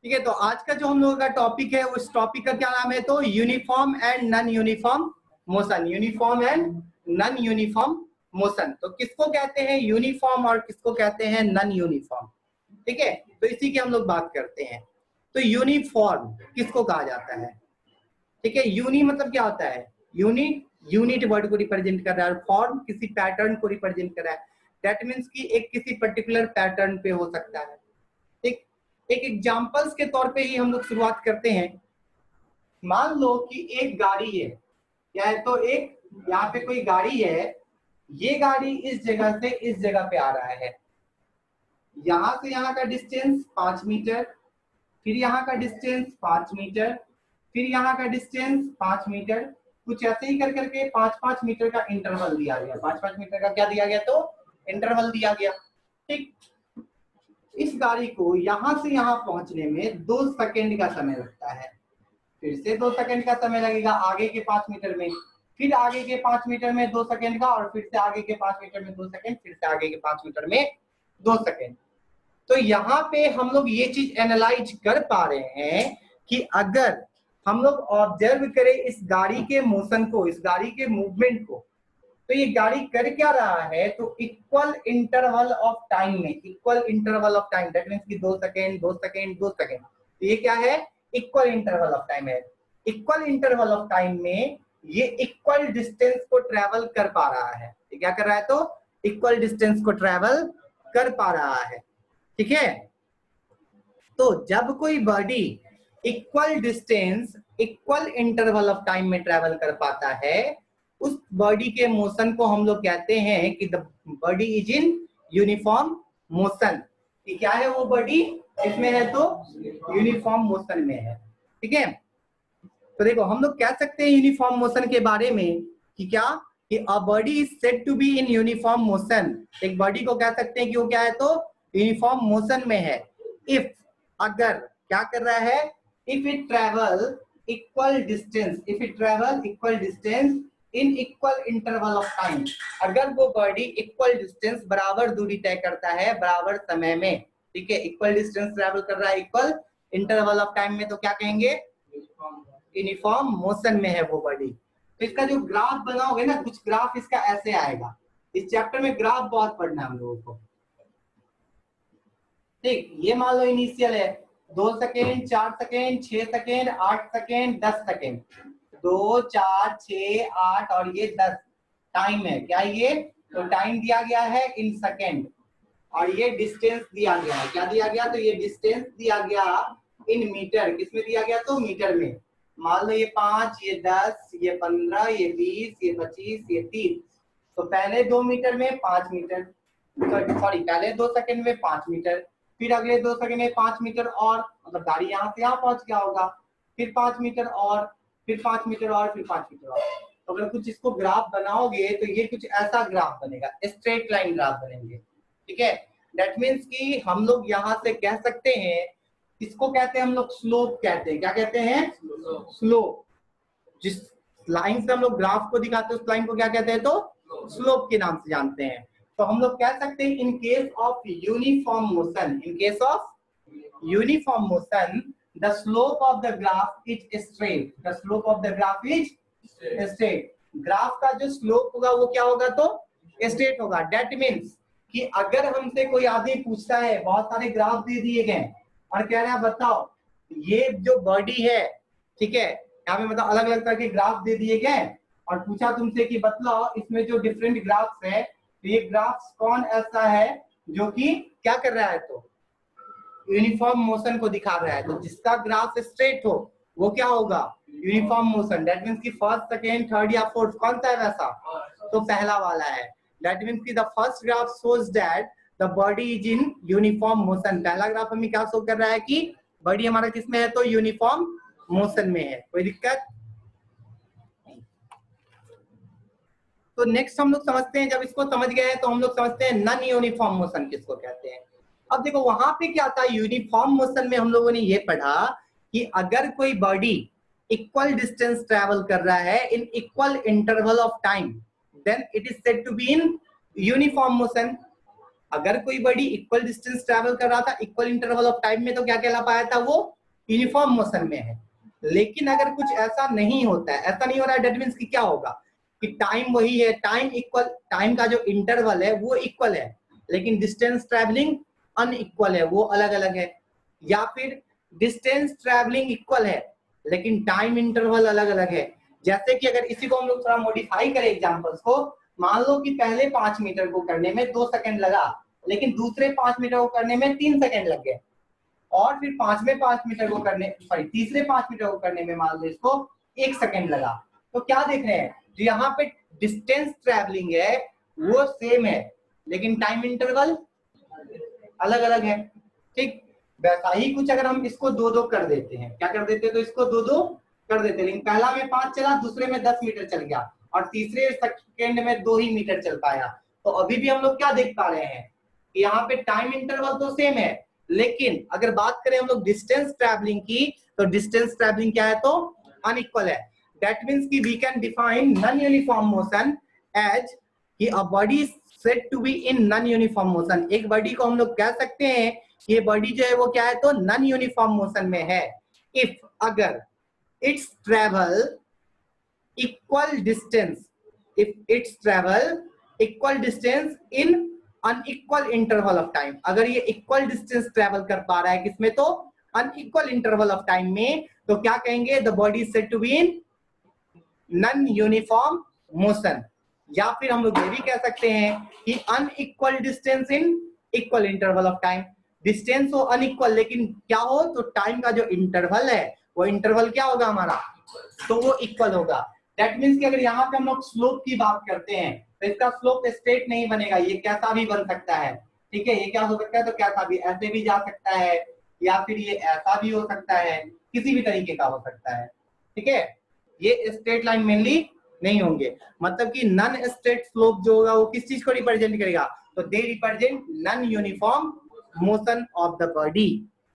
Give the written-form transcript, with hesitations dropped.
ठीक है, तो आज का जो हम लोगों का टॉपिक है उस टॉपिक का क्या नाम है, तो uniform and non uniform motion. Uniform and non uniform motion, तो किसको कहते हैं यूनिफॉर्म और किसको कहते हैं नॉन यूनिफॉर्म। ठीक है, तो इसी की हम लोग बात करते हैं। तो यूनिफॉर्म किसको कहा जाता है? ठीक है, यूनि मतलब क्या होता है? यूनिट वर्ड को रिप्रेजेंट कर रहा है, और फॉर्म किसी पैटर्न को रिप्रेजेंट कर रहा है। दैट मीन्स कि एक किसी पर्टिकुलर पैटर्न पे हो सकता है। ठीक, एक एग्जांपल्स के तौर पे ही हम लोग शुरुआत करते हैं। मान लो कि एक गाड़ी है, क्या है, तो एक यहाँ पे कोई गाड़ी है, ये गाड़ी इस जगह से इस जगह पे आ रहा है। यहाँ से यहाँ का डिस्टेंस 5 मीटर, फिर यहाँ का डिस्टेंस 5 मीटर, फिर यहाँ का डिस्टेंस 5 मीटर, कुछ ऐसे ही कर करके 5-5 मीटर का इंटरवल दिया गया। 5-5 मीटर का क्या दिया गया, तो इंटरवल दिया गया। ठीक, इस गाड़ी को यहाँ से यहाँ पहुंचने में 2 सेकेंड का समय लगता है। फिर से 2 सेकेंड का समय लगेगा आगे के 5 मीटर में, फिर आगे के 5 मीटर में 2 सेकेंड का, और फिर से आगे के 5 मीटर में 2 सेकेंड, फिर से आगे के 5 मीटर में 2 सेकेंड। तो यहाँ पे हम लोग ये चीज एनालाइज कर पा रहे हैं कि अगर हम लोग ऑब्जर्व करें इस गाड़ी के मोशन को, इस गाड़ी के मूवमेंट को, तो ये गाड़ी कर क्या रहा है, तो इक्वल इंटरवल ऑफ टाइम में, equal interval of time, that means कि 2 सेकेंड 2 सेकेंड 2 सेकेंड, तो ये क्या है, इक्वल इंटरवल ऑफ टाइम है। इक्वल इंटरवल ऑफ टाइम में ये इक्वल डिस्टेंस को ट्रेवल कर पा रहा है। ये क्या कर रहा है, तो इक्वल डिस्टेंस को ट्रेवल कर पा रहा है। ठीक है, तो जब कोई body equal distance equal interval of time में ट्रेवल कर पाता है, उस बॉडी के मोशन को हम लोग कहते हैं कि the body is in uniform motion. कि क्या है वो बॉडी, इसमें है तो यूनिफॉर्म मोशन में है। ठीक है, तो देखो हम लोग कह सकते हैं यूनिफॉर्म मोशन के बारे में कि क्या, कि a body is said to be in uniform motion. एक बॉडी को कह सकते हैं कि वो क्या है, तो यूनिफॉर्म मोशन में है। इफ, अगर क्या कर रहा है, if it travel equal distance, if it travel equal distance in equal interval of time, अगर वो बॉडी इक्वल डिस्टेंस बराबर दूरी तय करता है बराबर समय में। ठीक है, इक्वल डिस्टेंस ट्रेवल कर रहा है इक्वल इंटरवल ऑफ टाइम में, तो क्या कहेंगे, यूनिफॉर्म मोशन में है वो बॉडी। तो इसका जो ग्राफ बनाओगे ना, कुछ ग्राफ इसका ऐसे आएगा। इस चैप्टर में ग्राफ बहुत पढ़ना है हम लोगों को। ठीक, ये मान लो इनिशियल है 2 second 4 second 6 second 8 second 10 second, 2 4 6 8 और ये 10 टाइम है। क्या ये, तो टाइम दिया गया है इन सेकेंड, और ये डिस्टेंस दिया गया है। क्या दिया गया, तो ये डिस्टेंस दिया गया इन मीटर। किसमें दिया गया, तो मीटर में। मान लो ये 5, ये 10, ये 15, ये 20, ये 25, ये 30। तो पहले 2 मीटर में 5 मीटर, सॉरी पहले 2 सेकेंड में 5 मीटर, फिर अगले 2 सेकेंड में 5 मीटर, और मतलब गाड़ी यहाँ से यहाँ पहुंच गया होगा, फिर 5 मीटर और फिर 5 मीटर और फिर 5 मीटर और। तो अगर कुछ इसको ग्राफ बनाओगे तो ये कुछ ऐसा ग्राफ बनेगा, स्ट्रेट लाइन ग्राफ बनेंगे। ठीक है, दैट मीन्स कि हम लोग यहाँ से कह सकते हैं, इसको कहते हैं हम लोग स्लोप कहते हैं। क्या कहते हैं, स्लोप। जिस लाइन से हम लोग ग्राफ को दिखाते हैं उस लाइन को क्या कहते हैं, तो स्लोप के नाम से जानते हैं। तो हम लोग कह सकते हैं in case of uniform motion, in case of uniform motion the slope of the graph is straight, the slope of the graph is straight. Graph का जो स्लोप होगा वो क्या होगा, तो स्ट्रेट होगा। दैट मीन्स कि अगर हमसे कोई आदमी पूछता है, बहुत सारे ग्राफ दे दिए गए और कह रहा है बताओ ये जो बॉडी है, ठीक है, यहाँ पे मतलब अलग अलग तरह के ग्राफ दे दिए गए, और पूछा तुमसे कि बतलाओ इसमें जो डिफरेंट ग्राफ्स है, तो ये ग्राफ्स कौन ऐसा है जो कि क्या कर रहा है, तो यूनिफॉर्म मोशन को दिखा रहा है। तो जिसका ग्राफ स्ट्रेट हो वो क्या होगा, यूनिफॉर्म मोशन। दैट मीन्स कि फर्स्ट सेकेंड थर्ड या फोर्थ कौन सा है वैसा, तो पहला वाला है। दैट मीन्स कि the first graph shows that the body is in uniform motion. पहला ग्राफ हमें क्या शो कर रहा है कि बॉडी हमारा किसमें है, तो यूनिफॉर्म मोशन में है। कोई दिक्कत? तो नेक्स्ट हम लोग समझते हैं, जब इसको समझ गए हैं तो हम लोग समझते हैं नॉन यूनिफॉर्म मोशन किसको कहते हैं। अब देखो वहां पे क्या था, यूनिफॉर्म मोशन में हम लोगों ने ये पढ़ा कि अगर कोई बॉडी इक्वल डिस्टेंस ट्रेवल कर रहा है in equal interval of time, then it is said to be in uniform motion. अगर कोई बॉडी इक्वल डिस्टेंस ट्रेवल कर रहा था इक्वल इंटरवल ऑफ टाइम में तो क्या कहला पाया था, वो यूनिफॉर्म मोशन में है। लेकिन अगर कुछ ऐसा नहीं होता है, ऐसा नहीं हो रहा है, दैट मींस कि क्या होगा कि टाइम वही है, टाइम इक्वल, टाइम का जो इंटरवल है वो इक्वल है लेकिन डिस्टेंस ट्रैवलिंग अनइक्वल है, वो अलग अलग है। या फिर डिस्टेंस ट्रैवलिंग इक्वल है लेकिन टाइम इंटरवल अलग अलग है। जैसे कि अगर इसी को हम लोग थोड़ा मॉडिफाई करें एग्जांपल्स को, मान लो कि पहले 5 मीटर को करने में 2 सेकंड लगा लेकिन दूसरे 5 मीटर को करने में 3 सेकंड लग गए, और फिर 5 मीटर को करने, सॉरी तीसरे 5 मीटर को करने में मान लो इसको 1 सेकंड लगा। तो क्या देख रहे हैं, जो यहाँ पे डिस्टेंस ट्रैवलिंग है वो सेम है लेकिन टाइम इंटरवल अलग अलग है। ठीक वैसा ही कुछ अगर हम इसको 2-2 कर देते हैं, क्या कर देते हैं, तो इसको 2-2 कर देते हैं, लेकिन पहला में 5 चला, दूसरे में 10 मीटर चल गया और तीसरे सेकंड में 2 ही मीटर चल पाया। तो अभी भी हम लोग क्या देख पा रहे हैं कि यहाँ पे टाइम इंटरवल तो सेम है लेकिन अगर बात करें हम लोग डिस्टेंस ट्रैवलिंग की तो डिस्टेंस ट्रैवलिंग क्या है, तो अनइक्वल है। दैट मींस कि we can define non uniform motion as कि a body said to be in non uniform motion. एक बॉडी को हम लोग कह सकते हैं कि ये बॉडी जो है वो क्या है, तो नॉन यूनिफॉर्म मोशन में है इफ अगर it's travel equal distance, if it's travel equal distance in unequal interval of time. अगर ये इक्वल डिस्टेंस ट्रेवल कर पा रहा है किसमें, तो अनइक्वल इंटरवल ऑफ टाइम में, तो क्या कहेंगे, the body is said to be in non uniform motion. या फिर हम लोग ये भी कह सकते हैं कि unequal distance in equal interval of time. Distance हो अनइक्वल लेकिन क्या हो, तो टाइम का जो इंटरवल है वो इंटरवल क्या होगा हमारा, तो वो इक्वल होगा। दैट मींस कि अगर यहाँ पे हम लोग स्लोप की बात करते हैं तो इसका स्लोप स्ट्रेट नहीं बनेगा, ये कैसा भी बन सकता है। ठीक है, ये क्या हो सकता है, तो कैसा भी, ऐसे भी जा सकता है या फिर ये ऐसा भी हो सकता है, किसी भी तरीके का हो सकता है। ठीक है, ये स्ट्रेट लाइन मेनली नहीं होंगे। मतलब कि नॉन स्ट्रेट स्लोप जो होगा वो किस चीज को रिप्रेजेंट करेगा, तो they represent non uniform motion of the body.